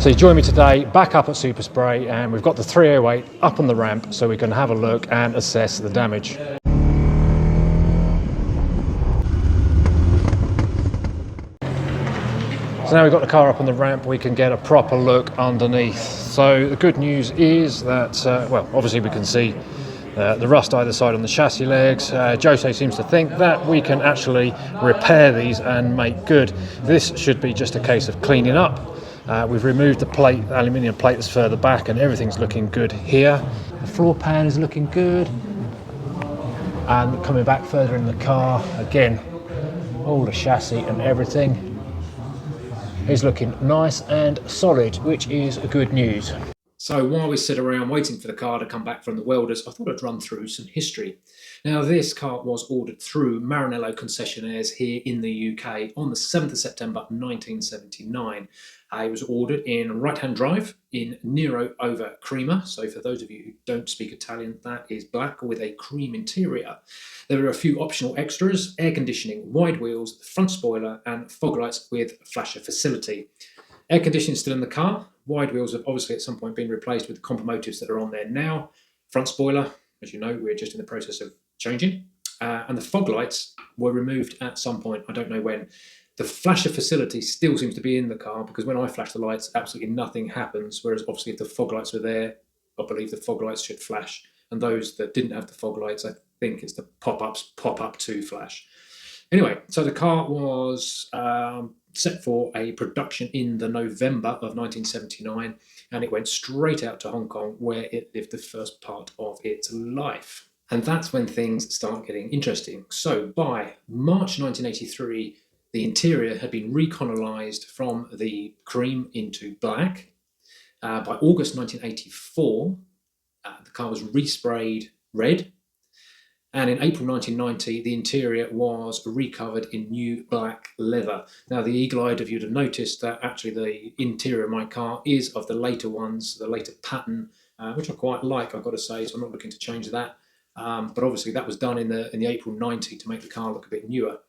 So you join me today back up at Super Spray, and we've got the 308 up on the ramp so we can have a look and assess the damage. So now we've got the car up on the ramp, we can get a proper look underneath. So the good news is that, well, obviously we can see the rust either side on the chassis legs. Jose seems to think that we can actually repair these and make good. This should be just a case of cleaning up. We've removed the plate, aluminium plate that's further back, and everything's looking good here. The floor pan is looking good. And coming back further in the car, again, all the chassis and everything is looking nice and solid, which is good news. So while we sit around waiting for the car to come back from the welders, I thought I'd run through some history. Now, this car was ordered through Maranello concessionaires here in the UK on the 7th of September 1979. It was ordered in right-hand drive in Nero over Crema. So for those of you who don't speak Italian, that is black with a cream interior. There were a few optional extras: air conditioning, wide wheels, front spoiler, and fog lights with flasher facility. Air conditioning is still in the car. Wide wheels have obviously at some point been replaced with the compomotives that are on there now. Front spoiler, as you know, we're just in the process of changing. And the fog lights were removed at some point, I don't know when. The flasher facility still seems to be in the car, because when I flash the lights, absolutely nothing happens. Whereas obviously if the fog lights were there, I believe the fog lights should flash. And those that didn't have the fog lights, I think it's the pop-ups pop up to flash. Anyway, so the car was set for a production in the November of 1979, and it went straight out to Hong Kong, where it lived the first part of its life. And that's when things start getting interesting. So by March 1983, the interior had been recolonized from the cream into black. By August 1984, the car was resprayed red. And in April 1990, the interior was recovered in new black leather. Now, the eagle-eyed of you would have noticed that actually the interior of my car is of the later ones, the later pattern, which I quite like, I've got to say, so I'm not looking to change that. But obviously that was done in the April 90 to make the car look a bit newer.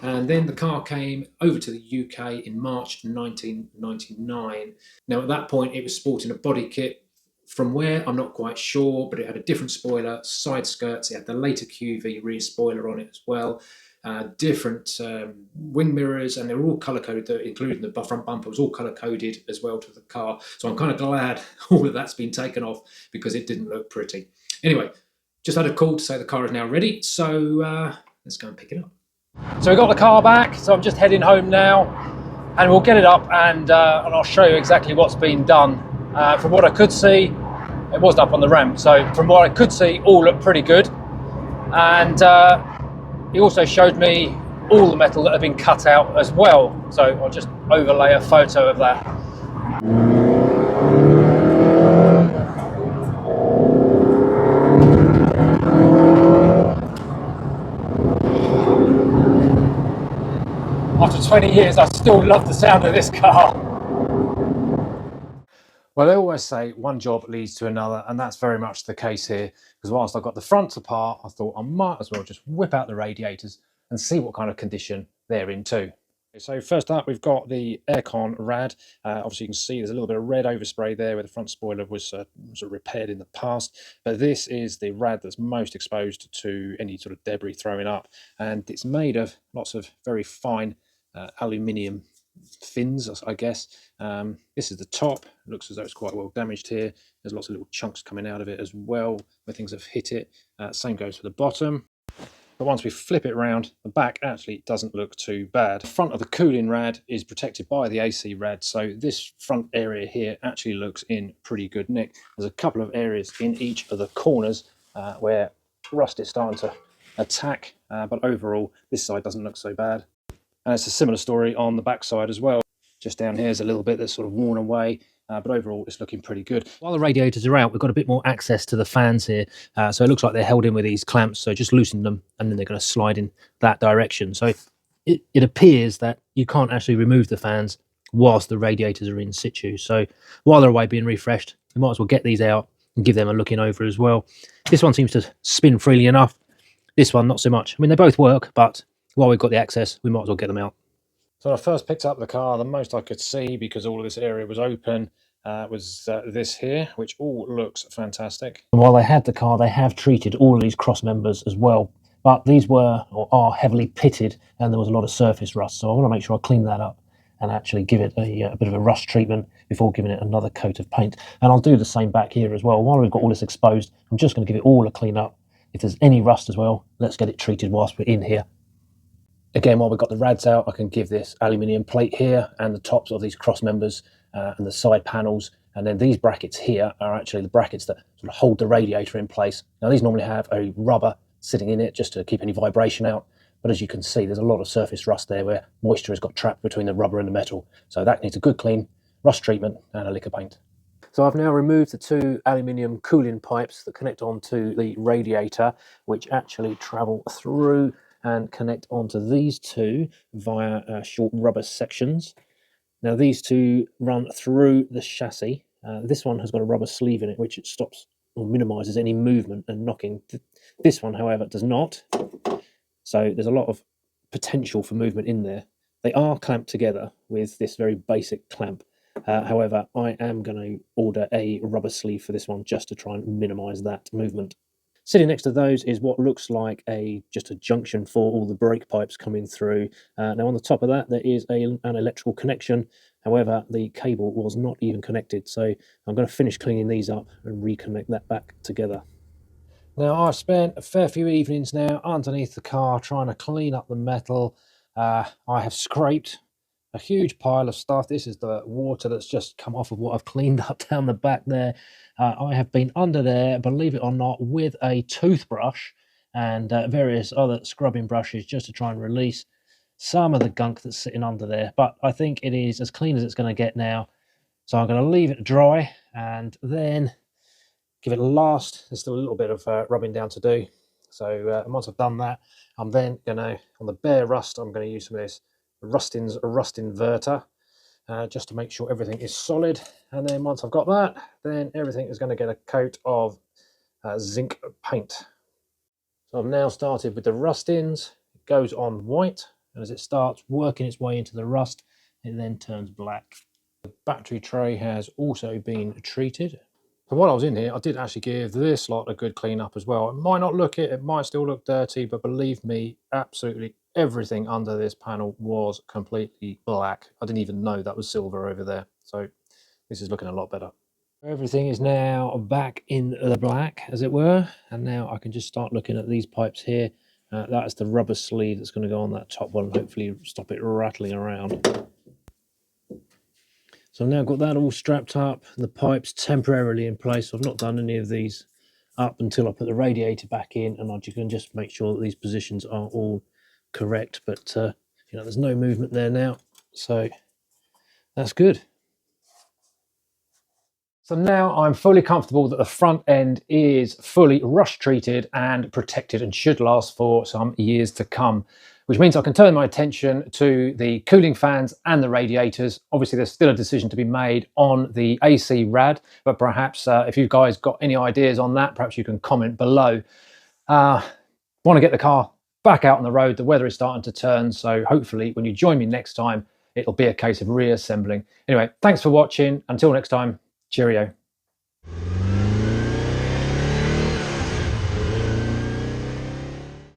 And then the car came over to the UK in March 1999. Now, at that point, it was sporting a body kit. From where, I'm not quite sure, but it had a different spoiler, side skirts, it had the later QV rear spoiler on it as well, different wing mirrors, and they were all colour-coded, including the front bumper was all colour-coded as well to the car. So I'm kind of glad all of that's been taken off, because it didn't look pretty. Anyway, just had a call to say the car is now ready, so let's go and pick it up. So we got the car back, so I'm just heading home now, and we'll get it up and I'll show you exactly what's been done. From what I could see, it was up on the ramp, so from what I could see, all looked pretty good. And he also showed me all the metal that had been cut out as well, so I'll just overlay a photo of that. After 20 years, I still love the sound of this car. Well, they always say one job leads to another, and that's very much the case here, because whilst I got the fronts apart, I thought I might as well just whip out the radiators and see what kind of condition they're in too. So first up, we've got the aircon rad. Obviously you can see there's a little bit of red overspray there where the front spoiler was sort of repaired in the past, but this is the rad that's most exposed to any sort of debris throwing up, and it's made of lots of very fine aluminium fins, I guess. This is the top. It looks as though it's quite well damaged here. There's lots of little chunks coming out of it as well where things have hit it. Same goes for the bottom. But once we flip it around, the back actually doesn't look too bad. The front of the cooling rad is protected by the AC rad, so this front area here actually looks in pretty good nick. There's a couple of areas in each of the corners where rust is starting to attack, but overall this side doesn't look so bad. And it's a similar story on the back side as well. Just down here is a little bit that's sort of worn away, but overall it's looking pretty good. While the radiators are out, we've got a bit more access to the fans here. So it looks like they're held in with these clamps, so just loosen them and then they're going to slide in that direction. So it appears that you can't actually remove the fans whilst the radiators are in situ. So while they're away being refreshed, you might as well get these out and give them a looking over as well. This one seems to spin freely enough. This one, not so much. I mean, they both work, but while we've got the access, we might as well get them out. So when I first picked up the car, the most I could see, because all of this area was open, was this here, which all looks fantastic. And while they had the car, they have treated all of these cross members as well. But these were, or are, heavily pitted, and there was a lot of surface rust. So I want to make sure I clean that up and actually give it a bit of a rust treatment before giving it another coat of paint. And I'll do the same back here as well. While we've got all this exposed, I'm just going to give it all a clean up. If there's any rust as well, let's get it treated whilst we're in here. Again, while we've got the rads out, I can give this aluminium plate here and the tops of these cross members and the side panels. And then these brackets here are actually the brackets that sort of hold the radiator in place. Now, these normally have a rubber sitting in it just to keep any vibration out. But as you can see, there's a lot of surface rust there where moisture has got trapped between the rubber and the metal. So that needs a good clean, rust treatment and a lick of paint. So I've now removed the two aluminium cooling pipes that connect onto the radiator, which actually travel through and connect onto these two via short rubber sections. Now these two run through the chassis. This one has got a rubber sleeve in it, which it stops or minimises any movement and knocking. This one, however, does not. So there's a lot of potential for movement in there. They are clamped together with this very basic clamp. However, I am going to order a rubber sleeve for this one just to try and minimise that movement. Sitting next to those is what looks like just a junction for all the brake pipes coming through. Now on the top of that there is an electrical connection. However, the cable was not even connected, so I'm going to finish cleaning these up and reconnect that back together. Now I've spent a fair few evenings now underneath the car trying to clean up the metal. I have scraped a huge pile of stuff. This is the water that's just come off of what I've cleaned up down the back there. I have been under there, believe it or not, with a toothbrush and various other scrubbing brushes just to try and release some of the gunk that's sitting under there. But I think it is as clean as it's going to get now. So I'm going to leave it dry and then give it a last. There's still a little bit of rubbing down to do. So once I've done that, I'm then going to, on the bare rust, I'm going to use some of this Rustin's rust inverter just to make sure everything is solid. And then once I've got that, then everything is going to get a coat of zinc paint. So I've now started with the Rustins. It goes on white, and as it starts working its way into the rust, it then turns black. The battery tray has also been treated. So while I was in here, I did actually give this lot a good clean up as well. It might not look it might still look dirty, but believe me, absolutely everything under this panel was completely black. I didn't even know that was silver over there. So this is looking a lot better. Everything is now back in the black, as it were. And now I can just start looking at these pipes here. That's the rubber sleeve that's going to go on that top one and hopefully stop it rattling around. So I've now got that all strapped up, and the pipes temporarily in place. So I've not done any of these up until I put the radiator back in, and you can just make sure that these positions are all correct. But you know, there's no movement there now, so that's good. So now I'm fully comfortable that the front end is fully rust treated and protected and should last for some years to come, which means I can turn my attention to the cooling fans and the radiators. Obviously, there's still a decision to be made on the AC rad, but perhaps if you guys got any ideas on that, perhaps you can comment below. Want to get the car back out on the road. The weather is starting to turn, so hopefully when you join me next time, it'll be a case of reassembling. Anyway, thanks for watching. Until next time, cheerio.